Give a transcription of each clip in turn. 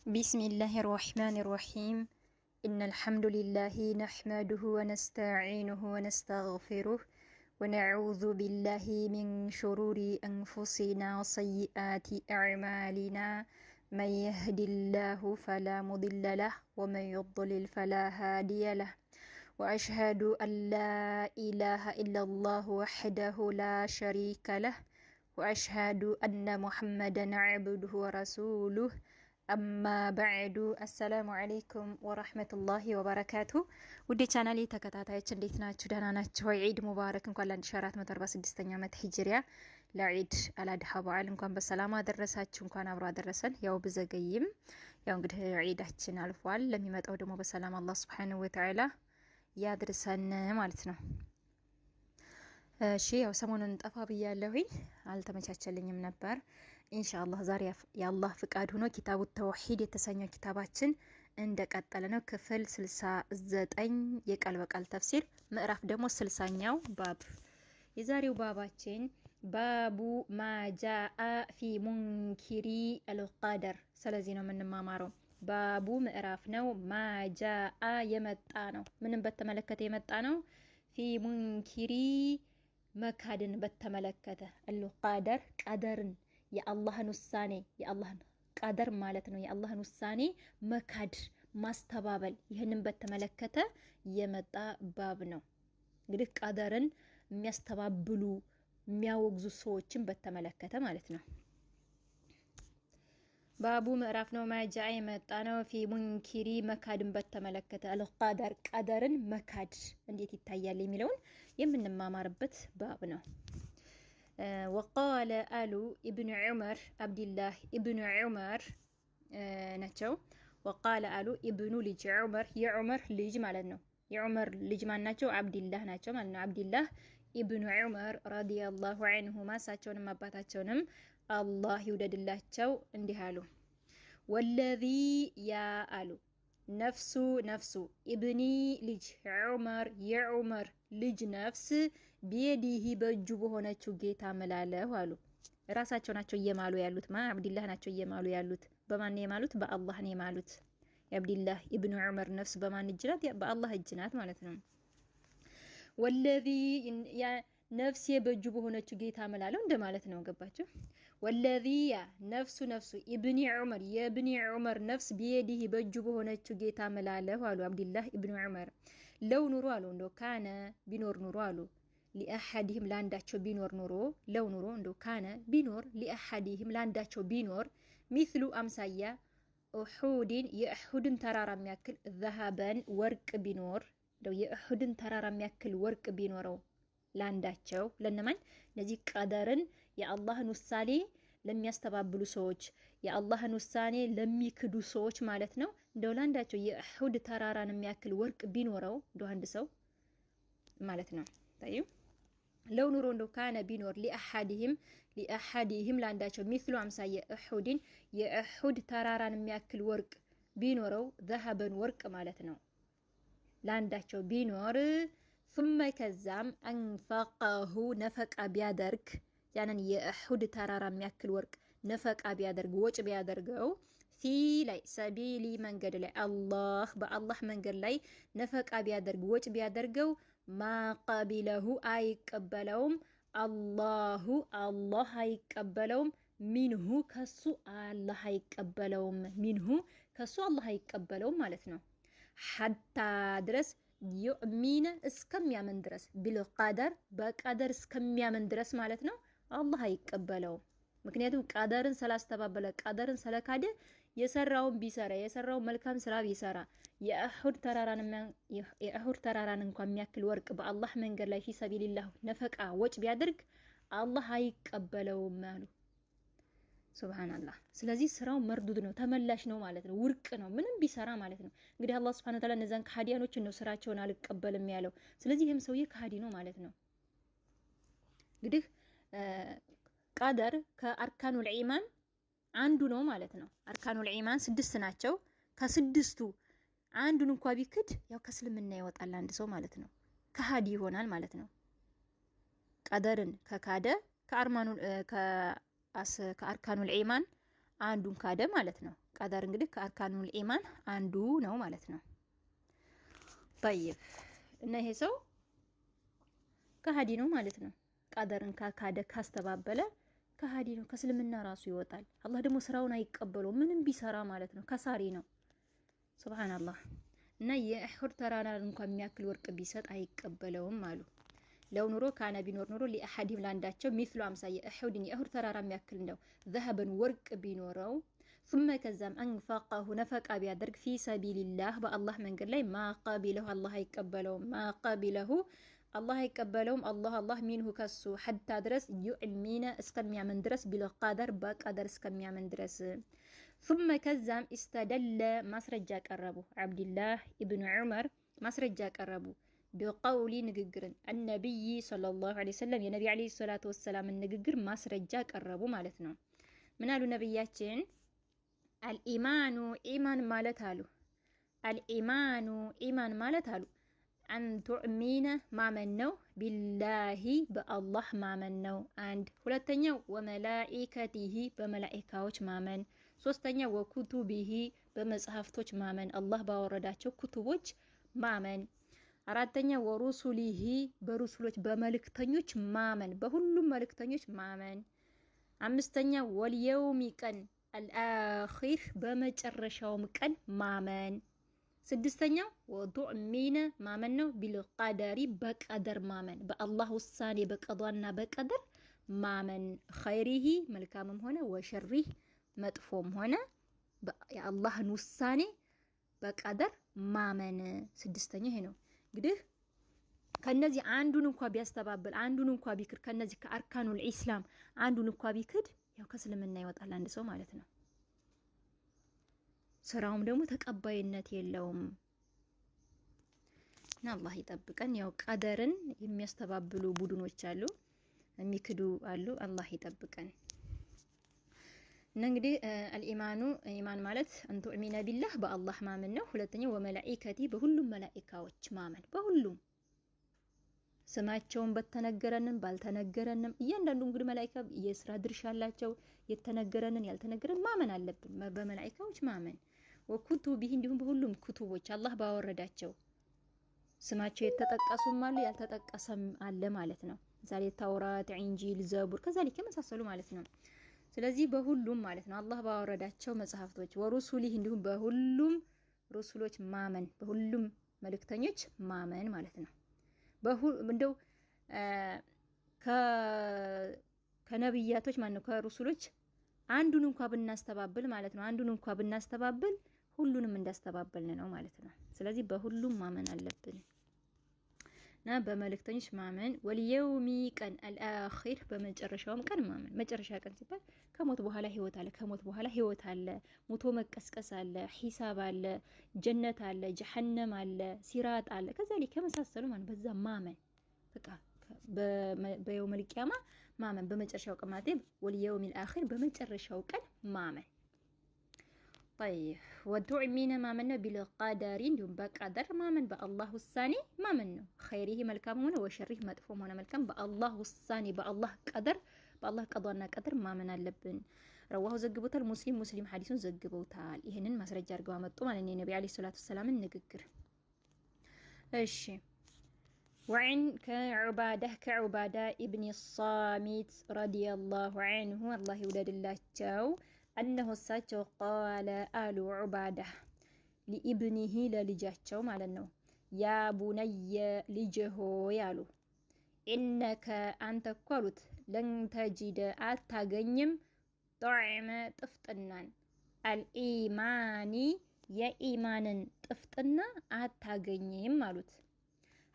بسم الله الرحمن الرحيم إن الحمد لله نحمده ونستعينه ونستغفره ونعوذ بالله من شرور أنفسنا وسيئات أعمالنا من يهد الله فلا مضل له ومن يضلل فلا هادي له وأشهد أن لا إله إلا الله وحده لا شريك له وأشهد أن محمدا عبده ورسوله أما بعد السلام عليكم ورحمة الله وبركاته ودي ቻናሌ ተከታታዮች እንዴት ናችሁ? ደህና ናችሁ? ዒድ ሙባረክ እንኳን ለ1446ኛ ዓመት ሂጅሪያ ለዒድ አልአድሃ በዓል እንኳን በሰላም አደረሳችሁ። እንኳን አብሮ አደረሰን። ያው ብዘገይም ያው እንግዲህ ዒዳችን አልፏል። ለሚመጣው ደግሞ በሰላም አላህ Subhanahu Wa Ta'ala ያድርሰን ማለት ነው። እሺ ያው ሰሞኑን ጠፋ ብያለሁኝ፣ አልተመቻቸልኝም ነበር። ኢንሻአላህ ዛሬ የአላህ ፍቃድ ሆኖ ኪታቡ ተውሂድ የተሰኘው ኪታባችን እንደቀጠለ ነው። ክፍል 69 የቃል በቃል ተፍሲር ምዕራፍ ደግሞ 60ኛው ባብ። የዛሬው ባባችን ባቡ ማጃአ ፊ ሙንኪሪ አልቀደር። ስለዚህ ነው የምንማማረው። ባቡ ምዕራፍ ነው። ማጃአ የመጣ ነው። ምንም በተመለከተ የመጣ ነው። ፊ ሙንኪሪ መካድን በተመለከተ አልቀደር ቀደርን የአላህን ውሳኔ የአላህን ቀደር ማለት ነው። የአላህን ውሳኔ መካድ ማስተባበል፣ ይህንን በተመለከተ የመጣ ባብ ነው። እንግዲህ ቀደርን የሚያስተባብሉ የሚያወግዙ ሰዎችን በተመለከተ ማለት ነው። ባቡ ምዕራፍ ነው። ማጃ የመጣ ነው። ፊ ሙንኪሪ መካድን በተመለከተ አልቀደር ቀደርን መካድ እንዴት ይታያል የሚለውን የምንማማርበት ባብ ነው። ወቃለ አሉ ኢብኑ ዑመር አብዱላህ ኢብኑ ዑመር ናቸው። ወቃለ አሉ ኢብኑ ልጅ ዑመር የዑመር ልጅ ማለት ነው። የዑመር ልጅ ማን ናቸው? አብዱላህ ናቸው ማለት ነው። አብዱላህ ኢብኑ ዑመር ረዲየላሁ ዐንሁማ እሳቸውንም አባታቸውንም አላህ ይውደድላቸው እንዲህ አሉ። ወለዚ ያ አሉ ነፍሱ ኢብኒ ልጅ ዑመር የዑመር ልጅ ነፍስ ቢየዲሂ በእጁ በሆነችው ጌታ እምላለሁ አሉ። ራሳቸው ናቸው እየማሉ ያሉት። አብዱላህ ናቸው እየማሉ ያሉት። በማን ነው የማሉት? በአላህ ነው የማሉት። የአብዱላህ ኢብኑ ዑመር ነፍስ በማን እጅ ናት? በአላህ እጅ ናት ማለት ነው። ወለዚ ነፍሴ በእጁ በሆነችው ጌታ እምላለሁ እንደማለት ነው። ገባችሁ? ወለዚያ ነፍሱ ኢብኒ ዑመር የኢብኒ ዑመር ነፍስ ቢየዲሂ በእጁ በሆነችው ጌታ እምላለሁ አሉ አብዱላህ ኢብኑ ዑመር። ለው ኑሮ አሉ እንደው ካነ ቢኖር ኑሮ አሉ ሊአሐዲህም ለአንዳቸው ቢኖር ኑሮ ለው ኑሮ እንደው ካነ ቢኖር ሊአሐዲህም ለአንዳቸው ቢኖር ሚስሉ አምሳያ ኡሑድን የኡሑድን ተራራ የሚያክል ዘሃበን ወርቅ ቢኖር እንደው የኡሑድን ተራራ የሚያክል ወርቅ ቢኖረው ላንዳቸው ለነማን? እነዚህ ቀደርን የአላህን ውሳኔ ለሚያስተባብሉ ሰዎች የአላህን ውሳኔ ለሚክዱ ሰዎች ማለት ነው። እንደው ላንዳቸው የኡሑድ ተራራን የሚያክል ወርቅ ቢኖረው እንደው አንድ ሰው ማለት ነው። ታዩ ለው ኑሮ እንደው ካነ ቢኖር ሊአሐዲህም ላንዳቸው ሚስሉ አምሳየ ኡሑድን የኡሑድ ተራራን የሚያክል ወርቅ ቢኖረው ዘሃበን ወርቅ ማለት ነው። ላንዳቸው ቢኖር ثم ከዛም አንፈቀሁ ነፈቃ ቢያደርግ ያንን የኡሑድ ተራራ የሚያክል ወርቅ ነፈቃ ቢያደርግ ወጭ ቢያደርገው ፊ ላይ ሰቢሊ መንገድ ላይ አላህ በአላህ መንገድ ላይ ነፈቃ ቢያደርግ ወጭ ቢያደርገው ማቀቢለሁ አይቀበለውም አላህ አይቀበለውም ሚንሁ ከሱ አላህ አይቀበለውም ሚንሁ ከሱ አላህ አይቀበለውም ማለት ነው። ሐታ ድረስ ዩእሚነ እስከሚያምን ድረስ ቢልቀደር በቀደር እስከሚያምን ድረስ ማለት ነው። አላህ አይቀበለውም። ምክንያቱም ቀደርን ስላስተባበለ ቀደርን ስለካደ የሰራውን ቢሰራ የሰራውን መልካም ስራ ቢሰራ የኡሑድ ተራራን እንኳን የሚያክል ወርቅ በአላህ መንገድ ላይ ፊ ሰቢልላህ ነፈቃ ወጭ ቢያደርግ አላህ አይቀበለውም አሉ። ሱብሃንአላህ። ስለዚህ ስራው መርዱድ ነው፣ ተመላሽ ነው ማለት ነው። ውርቅ ነው ምንም ቢሰራ ማለት ነው። እንግዲህ አላህ Subhanahu Wa Ta'ala እነዛን ከሃዲያኖችን ነው ስራቸውን አልቀበልም ያለው። ስለዚህ ይሄም ሰውዬ ከሃዲ ነው ማለት ነው። እንግዲህ ቀደር ከአርካኑል ኢማን አንዱ ነው ማለት ነው። አርካኑል ኢማን 6 ናቸው። ከስድስቱ አንዱን እንኳን ቢክድ ያው ከእስልምና ይወጣል አንድ ሰው ማለት ነው። ከሃዲ ይሆናል ማለት ነው። ቀደርን ከካደ ከአርካኑል ኢማን አንዱን ካደ ማለት ነው። ቀደር እንግዲህ ከአርካኑል ኢማን አንዱ ነው ማለት ነው። طيب እና ይሄ ሰው ከሃዲ ነው ማለት ነው። ቀደርን ካካደ ካስተባበለ ከሃዲ ነው፣ ከእስልምና ራሱ ይወጣል። አላህ ደግሞ ስራውን አይቀበለው ምንም ቢሰራ ማለት ነው፣ ከሳሪ ነው። ሱብሃንአላህ። እና የኡሁድ ተራራን እንኳን የሚያክል ወርቅ ቢሰጥ አይቀበለውም አሉ። ለው ኑሮ ካነ ቢኖር ኑሮ ለአሐዲም ላንዳቸው ሚስሉ አምሳየ የኡሁድ ተራራ የሚያክል ነው ዘሀበን ወርቅ ቢኖረው ثم ከዛም አንፈቀሁ ነፈቃ ቢያደርግ ፊ ሰቢልላህ በአላህ መንገድ ላይ ማቀቢለሁ አላህ አይቀበለውም። ማቀቢለሁ አላህ አይቀበለውም። አላህ ሚንሁ ከሱ ሐታ ድረስ ዩዕሚነ እስከሚያምን ድረስ ቢልቀደር በቀደር እስከሚያምን ድረስ ثم ከዛም استدل ማስረጃ ቀረቡ። አብዱላህ ኢብኑ ዑመር ማስረጃ ቀረቡ ቢቀውሊ ንግግርን አነቢይ ሰለላሁ ዐለይሂ ወሰለም የነቢ ዐለይሂ ሰላቱ ወሰላም ንግግር ማስረጃ ቀረቡ ማለት ነው። ምን አሉ ነብያችን? አልኢማኑ ኢማን ማለት አሉ አልኢማኑ ኢማን ማለት አሉ አንቱዕሚነ ማመን ነው፣ ቢላሂ በአላህ ማመን ነው አንድ። ሁለተኛው ወመላኢከቲሂ በመላኢካዎች ማመን። ሶስተኛው ወኩቱቢሂ በመጽሐፍቶች ማመን፣ አላህ ባወረዳቸው ኩቱቦች ማመን። አራተኛ ወሩሱሊሂ በሩሱሎች በመልእክተኞች ማመን፣ በሁሉም መልእክተኞች ማመን። አምስተኛ ወልየውሚ ቀን አልአኺር በመጨረሻውም ቀን ማመን። ስድስተኛው ወቱዕሚነ ማመን ነው ቢልቀደሪ በቀደር ማመን፣ በአላህ ውሳኔ በቀዷና በቀደር ማመን። ኸይሪሂ መልካምም ሆነ ወሸሪህ መጥፎም ሆነ የአላህን ውሳኔ በቀደር ማመን። ስድስተኛ ይሄ ነው። እንግዲህ ከነዚህ አንዱን እንኳን ቢያስተባብል አንዱን እንኳን ቢክድ ከነዚህ ከአርካኑል ኢስላም አንዱን እንኳን ቢክድ ያው ከእስልምና ይወጣል አንድ ሰው ማለት ነው። ስራውም ደግሞ ተቀባይነት የለውም። እና አላህ ይጠብቀን። ያው ቀደርን የሚያስተባብሉ ቡድኖች አሉ፣ የሚክዱ አሉ። አላህ ይጠብቀን። እና እንግዲህ አልኢማኑ ኢማን ማለት አንቱ ኡሚነ ቢላህ በአላህ ማመን ነው። ሁለተኛው ወመላኢከቲ በሁሉም መላኢካዎች ማመን፣ በሁሉም ስማቸውን በተነገረንም ባልተነገረንም እያንዳንዱ እንግዲህ መላኢካ የስራ ድርሻ አላቸው። የተነገረንን ያልተነገረን ማመን አለብን፣ በመላኢካዎች ማመን። ወኩቱቢሂ እንዲሁም በሁሉም ኩቱቦች አላህ ባወረዳቸው ስማቸው የተጠቀሱም አለ ያልተጠቀሰም አለ ማለት ነው። ዛሬ ተውራት፣ ኢንጂል፣ ዘቡር ከዛሊክ የመሳሰሉ ማለት ነው። ስለዚህ በሁሉም ማለት ነው አላህ ባወረዳቸው መጽሐፍቶች ወሩሱሊህ እንዲሁም በሁሉም ሩሱሎች ማመን፣ በሁሉም መልእክተኞች ማመን ማለት ነው። እንደው ከነብያቶች ማነው ከሩሱሎች አንዱን እንኳን ብናስተባብል ማለት ነው አንዱን እንኳን ብናስተባብል ሁሉንም እንዳስተባበልን ነው ማለት ነው። ስለዚህ በሁሉም ማመን አለብን እና በመልእክተኞች ማመን። ወልየውሚ ቀን አልአኺር በመጨረሻውም ቀን ማመን። መጨረሻ ቀን ሲባል ከሞት በኋላ ህይወት አለ፣ ከሞት በኋላ ህይወት አለ፣ ሞቶ መቀስቀስ አለ፣ ሂሳብ አለ፣ ጀነት አለ፣ ጀሐነም አለ፣ ሲራጥ አለ፣ ከዛሊክ ከመሳሰሉ ማለት በዛ ማመን በቃ በየውመል ቂያማ ማመን በመጨረሻው ቀን ማለት ወልየውሚል አኺር በመጨረሻው ቀን ማመን። طيب ወቱዕሚነ ማመን ነው ቢልቀደሪ እንዲሁም በቀደር ማመን፣ በአላህ ውሳኔ ማመን ነው። ኸይሪሂ መልካም ሆነ ወሸሪህ መጥፎም ሆነ መልካም በአላህ ውሳኔ በአላህ ቀደር በአላህ ቀዷና ቀደር ማመን አለብን። ረዋሁ ዘግቦታል ሙስሊም ሐዲሱን ዘግበውታል። ይሄንን ማስረጃ አድርገው አመጡ ማለት ነው የነብዩ አለይሂ ሰላቱ ሰላም ንግግር። እሺ ወዕን ከዑባዳ ኢብኒ ሷሚት ረዲየላሁ ዐንሁ አላህ ይውደድላቸው أنه እሳቸው ቃለ አሉ ዑባዳ ሊኢብኒሂ ለልጃቸው ማለት ነው ያ ቡነየ ልጅ ሆይ አሉ ኢነከ አንተ እኮ አሉት ለን ተጂደ አታገኝም ጣዕመ ጥፍጥናን አልኢማኒ የኢማንን ጥፍጥና አታገኝም አሉት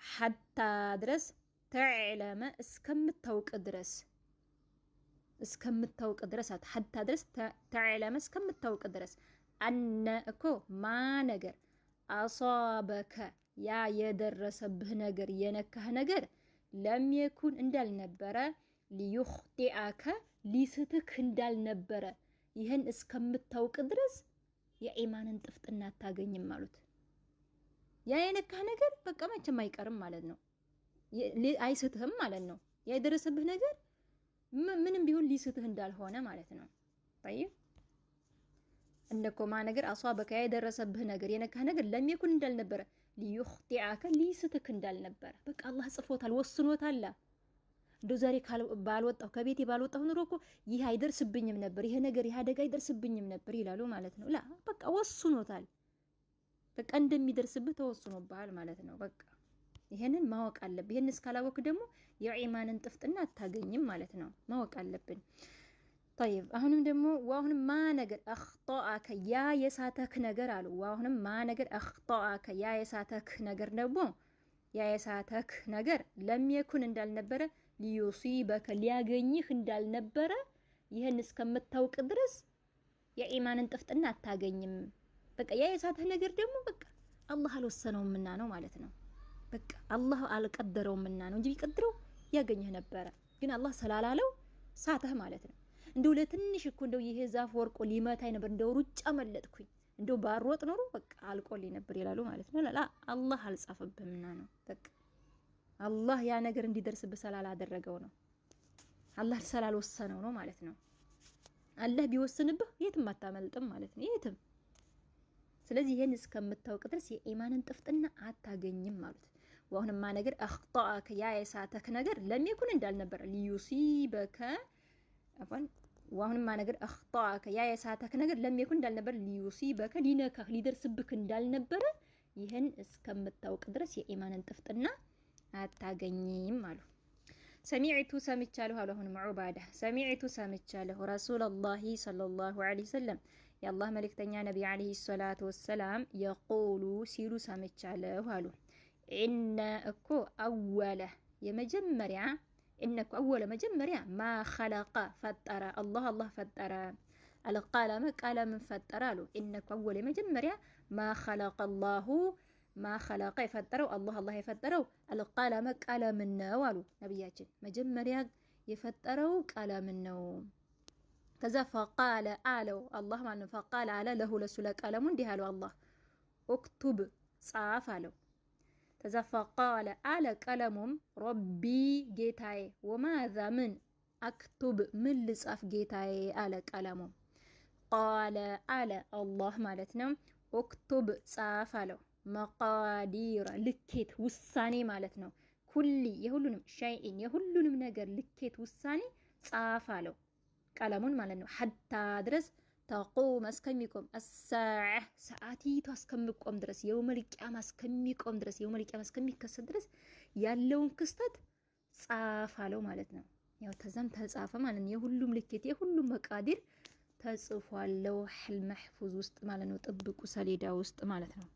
ሐታ ድረስ ተዕለመ እስከምታውቅ ድረስ ሐታ ድረስ ተዕለመ እስከምታውቅ ድረስ አነ እኮ ማ ነገር አሷበከ ያ የደረሰብህ ነገር የነካህ ነገር ለም የኩን እንዳልነበረ ሊዩኽጢአከ ሊስትክ እንዳልነበረ ይህን እስከምታውቅ ድረስ የኢማንን ጥፍጥና አታገኝም አሉት። ያ የነካህ ነገር በቃ መቼም አይቀርም ማለት ነው፣ አይስትህም ማለት ነው። ያ የደረሰብህ ነገር ምንም ቢሆን ሊስትህ እንዳልሆነ ማለት ነው። طيب እነኮ ማ ነገር አሷበከ ያደረሰብህ ነገር የነካህ ነገር ለም ይኩን እንዳልነበረ ሊዩኽጢአከ ሊስትክ እንዳልነበረ በቃ አላህ ጽፎታል ወስኖታል። እንደው ዛሬ ባልወጣሁ ከቤቴ ባልወጣሁ ኑሮ እኮ ይህ አይደርስብኝም ነበር፣ ይሄ ነገር ይሄ አደጋ አይደርስብኝም ነበር ይላሉ ማለት ነው። ላ በቃ ወስኖታል። በቃ እንደሚደርስብህ ተወስኖብሃል ማለት ነው። በቃ ይሄንን ማወቅ አለብህ። ይሄን እስካላወቅ ደግሞ የኢማንን ጥፍጥና አታገኝም ማለት ነው። ማወቅ አለብን። طيب አሁንም ደግሞ ዋሁንም ማ ነገር አኽጣአከ ያ የሳተክ ነገር አሉ። ዋሁንም ማ ነገር አኽጣአከ ያ የሳተክ ነገር ደግሞ ያ የሳተክ ነገር ለም የኩን እንዳልነበረ ሊዩሲበከ ሊያገኝህ እንዳልነበረ ይሄን እስከምታውቅ ድረስ የኢማንን ጥፍጥና አታገኝም። በቃ ያ የሳተህ ነገር ደግሞ በቃ አላህ አልወሰነውምና ነው ማለት ነው። በቃ አላህ አልቀደረውምና ነው እንጂ ቢቀድረው ያገኝህ ነበረ። ግን አላህ ስላላለው ሳተህ ማለት ነው። እንደው ለትንሽ እኮ እንደው ይሄ ዛፍ ወርቆ ሊመታኝ ነበር እንደው ሩጫ መለጥኩኝ እንደው ባሮጥ ኖሮ በቃ አልቆልኝ ነበር ይላሉ ማለት ነው። ላ አላህ አልጻፈብህምና ነው። በቃ አላህ ያ ነገር እንዲደርስብህ ስላላደረገው ነው። አላህ ስላልወሰነው ነው ማለት ነው። አላህ ቢወስንብህ የትም አታመልጥም ማለት ነው። የትም። ስለዚህ ይሄን እስከምታውቅ ድረስ የኢማንን ጥፍጥና አታገኝም ማለት ወአሁንማ ነገር አኽጣአከ ያ የሳተክ ነገር ለም ይኩን እንዳልነበረ ሊዩሲበከ አፈን ወአሁንማ ነገር አኽጣአከ ያ የሳተክ ነገር ለም ይኩን እንዳልነበረ ሊዩሲበከ ሊነካህ ሊደርስብህ እንዳልነበረ ይሄን እስከምታውቅ ድረስ የኢማንን ጥፍጥና አታገኝም አሉ። ሰሚዕቱ ሰምቻለሁ አሉ። አሁንም ዑባዳ ሰሚዕቱ ሰምቻለሁ ረሱላላሂ ሰለላሁ ዐለይሂ ወሰለም የአላህ መልእክተኛ ነቢ ዐለይሂ ሰላቱ ወሰላም የቁሉ ሲሉ ሰምቻለሁ አሉ። ኢነ እኮ አወለ የመጀመሪያ ኢነ እኮ አወለ መጀመሪያ ማ ኸለቀ ፈጠረ አላህ ፈጠረ አልቀለመ ቀለምን ፈጠረ አሉ። ኢነ እኮ አወለ የመጀመሪያ ማ ኸለቀ አላሁ ማ ኸለቀ የፈጠረው አላህ የፈጠረው አልቀለመ ቀለምን ነው አሉ ነቢያችን። መጀመሪያ የፈጠረው ቀለምን ነው። ከዛ ፈቃለ አለው አላህ ማለት ፈቃለ አለ ለሁ ለሱ ለቀለሙ እንዲህ አለው አላህ ኡክቱብ ጻፍ አለው። ከዛ ፈቃለ አለ ቀለሙም ረቢ ጌታዬ ወማዛ ምን አክቱብ ምን ልጻፍ ጌታዬ አለ ቀለሙም። ቃለ አለ አላህ ማለት ነው ኡክቱብ ጻፍ አለው መቃዲር ልኬት ውሳኔ ማለት ነው። ኩሊ የሁሉንም ሸይኢን የሁሉንም ነገር ልኬት ውሳኔ ጻፍ አለው ቀለሙን ማለት ነው። ሐታ ድረስ ተቁም እስከሚቆም አሳዕ ሰዓቲቱ እስከሚቆም ድረስ የውመል ቂያማ እስከሚቆም ድረስ የውመል ቂያማ እስከሚከሰት ድረስ ያለውን ክስተት ጻፍ አለው ማለት ነው። ያው ተዛም ተጻፈ ማለት ነው። የሁሉም ልኬት የሁሉም መቃዲር ተጽፏል ለውህል መህፉዝ ውስጥ ማለት ነው። ጥብቁ ሰሌዳ ውስጥ ማለት ነው።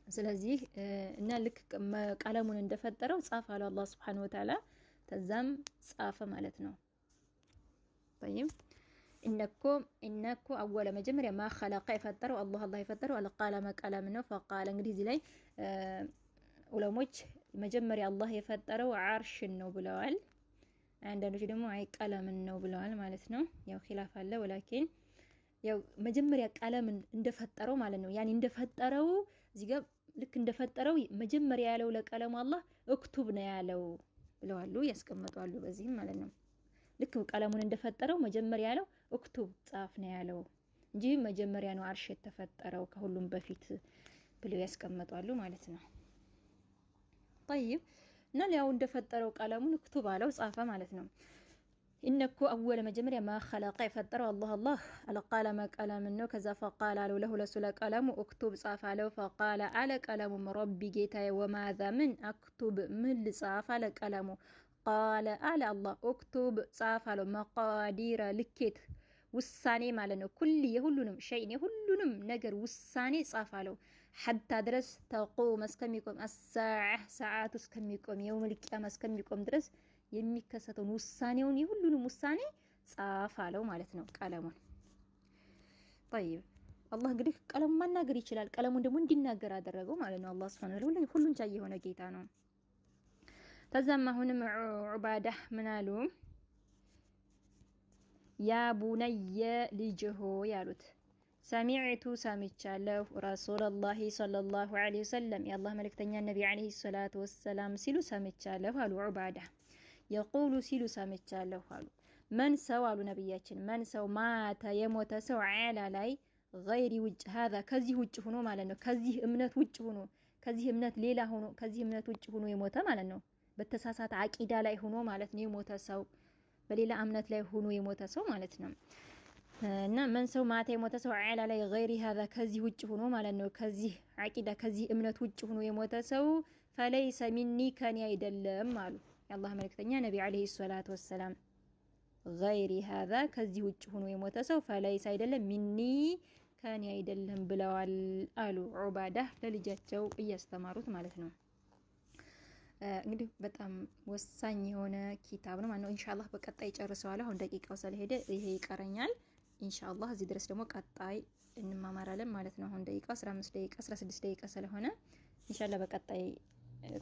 ስለዚህ እና ልክ ቀለሙን እንደፈጠረው ጻፈ አለው አላህ Subhanahu Wa Ta'ala ተዛም ጻፈ ማለት ነው። طيب ኢነኮ አወለ መጀመሪያ ማ ኸለቀ የፈጠረው አላህ የፈጠረው አልቀለመ ቀለም ነው። ፈቃለ እንግዲህ እዚህ ላይ ዑለሞች መጀመሪያ አላህ የፈጠረው አርሽን ነው ብለዋል። አንዳንዶች ደግሞ አይ ቀለምን ነው ብለዋል ማለት ነው። ያው ኺላፍ አለ ወላኪን ያው መጀመሪያ ቀለምን እንደፈጠረው ማለት ነው። ያኒ እንደፈጠረው እዚህ ጋር ልክ እንደፈጠረው መጀመሪያ ያለው ለቀለሙ አላህ እክቱብ ነው ያለው ብለዋል ያስቀምጣሉ በዚህም ማለት ነው። ልክ ቀለሙን እንደፈጠረው መጀመሪያ ያለው እክቱብ ጻፍ ነው ያለው እንጂ መጀመሪያ ነው አርሽ የተፈጠረው ከሁሉም በፊት ብለው ያስቀምጣሉ ማለት ነው። طيب እና ያው እንደፈጠረው ቀለሙን እክቱብ አለው ጻፈ ማለት ነው። ኢነኮ አወለ መጀመሪያ ማ ኸለቀ የፈጠረው አላህ አልቀለመ ቀለም ነው። ከዛ ፈቃለ አለው ለሁ ለሱ ለቀለሙ እክቱብ ጻፍ አለው። ፈቃለ አለ ቀለሙ ረቢ ጌታዬ ወማዛ ምን አክቱብ ምን ልጻፍ አለ ቀለሙ። ቃለ አለ አላህ እክቱብ ጻፍ አለው መቃዲረ ልኬት ውሳኔ ማለት ነው። ኩሊ የሁሉንም ሸይን የሁሉንም ነገር ውሳኔ ጻፍ አለው። ሐታ ድረስ ተቁም እስከሚቆም አሳዕ ሰዓቱ እስከሚቆም የውመል ቂያማ እስከሚቆም ድረስ የሚከሰተውን ውሳኔውን የሁሉንም ውሳኔ ጻፍ አለው ማለት ነው ቀለሙን። طيب አላህ እንግዲህ ቀለሙን ማናገር ይችላል። ቀለሙን ደግሞ እንዲናገር አደረገው ማለት ነው። አላህ Subhanahu Wa Ta'ala ሁሉን ቻይ የሆነ ጌታ ነው። ተዛም አሁንም ዑባዳ ምን አሉ? ያ ቡነየ ልጅሆ ያሉት ሰሚዕቱ ሰምቻለሁ ረሱላላሂ ሰለላሁ ዐለይሂ ወሰለም የአላህ መልእክተኛ ነቢ ዐለይሂ ሰላቱ ወሰላም ሲሉ ሰምቻለሁ አሉ ዑባዳ። የቁሉ ሲሉ ሰምቻለሁ አሉ መን ሰው አሉ ነብያችን መን ሰው ማተ የሞተ ሰው ዓላ ላይ ገይሪ ውጭ هذا ከዚህ ውጭ ሆኖ ማለት ነው ከዚህ እምነት ውጭ ሆኖ ከዚህ እምነት ሌላ ሆኖ ከዚህ እምነት ውጭ ሆኖ የሞተ ማለት ነው በተሳሳተ አቂዳ ላይ ሆኖ ማለት ነው የሞተ ሰው በሌላ እምነት ላይ ሆኖ የሞተ ሰው ማለት ነው እና መን ሰው ማተ የሞተ ሰው ዓላ ላይ ገይሪ هذا ከዚህ ውጭ ሆኖ ማለት ነው ከዚህ አቂዳ ከዚህ እምነት ውጭ ሆኖ የሞተ ሰው فليس مني ከኔ አይደለም አሉ የአላህ መልእክተኛ ነብይ አለይሂ ሰላቱ ወሰለም ገይሪ هذا ከዚህ ውጭ ሆኖ የሞተ ሰው فليس አይደለም ሚኒ ከኔ አይደለም ብለዋል አሉ ዑባዳ ለልጃቸው እያስተማሩት ማለት ነው እንግዲህ በጣም ወሳኝ የሆነ ኪታብ ነው ማለት ነው ኢንሻአላህ በቀጣይ ጨርሰዋለሁ አሁን ደቂቃው ስለሄደ ይሄ ይቀረኛል ኢንሻአላህ እዚህ ድረስ ደግሞ ቀጣይ እንማማራለን ማለት ነው አሁን ደቂቃው 15 ደቂቃ 16 ደቂቃ ስለሆነ ኢንሻአላህ በቀጣይ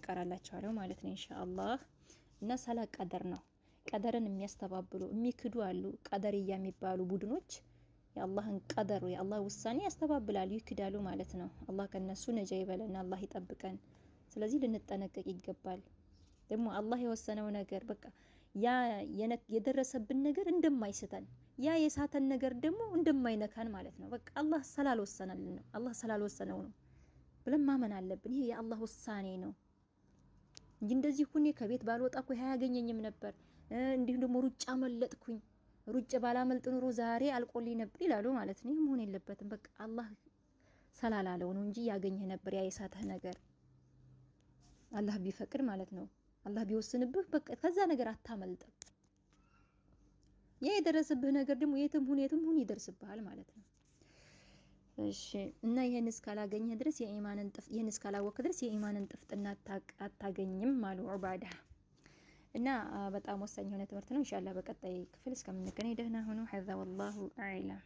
ቀራላችኋለሁ ማለት ነው ኢንሻአላህ እና ሰላ ቀደር ነው ቀደርን የሚያስተባብሉ የሚክዱ አሉ ቀደርያ የሚባሉ ቡድኖች የአላህን ቀደር የአላህ ውሳኔ ያስተባብላሉ ይክዳሉ ማለት ነው አላህ ከነሱ ነጃ ይበለን አላህ ይጠብቀን ስለዚህ ልንጠነቀቅ ይገባል ደግሞ አላህ የወሰነው ነገር በቃ ያ የደረሰብን ነገር እንደማይስተን ያ የሳተን ነገር ደግሞ እንደማይነካን ማለት ነው በቃ አላህ ስላልወሰነልን ነው አላህ ስላልወሰነው ነው ብለን ማመን አለብን ይሄ የአላህ ውሳኔ ነው እንጂ እንደዚህ ሁኔ ከቤት ባልወጣ እኮ ያያገኘኝም ነበር እንዲሁ ደግሞ ሩጫ መለጥኩኝ ሩጭ ባላመልጥ ኑሮ ዛሬ አልቆልኝ ነበር ይላሉ ማለት ነው መሆን የለበትም በቃ አላህ ሰላላለው ነው እንጂ ያገኘህ ነበር ያ የሳተህ ነገር አላህ ቢፈቅድ ማለት ነው አላህ ቢወስንብህ በቃ ከዛ ነገር አታመልጥም ያ የደረሰብህ ነገር ደግሞ የትም ሁን ይደርስብሃል ማለት ነው እሺ እና ይሄን እስካላገኘህ ድረስ የኢማንን ጥፍ ይሄን እስካላወቅህ ድረስ የኢማንን ጥፍጥና አታገኝም ማሉ ዑባዳ እና በጣም ወሳኝ የሆነ ትምህርት ነው ኢንሻአላህ በቀጣይ ክፍል እስከምንገናኝ ደህና ሁኑ ሀዛ ወላሁ አዕለም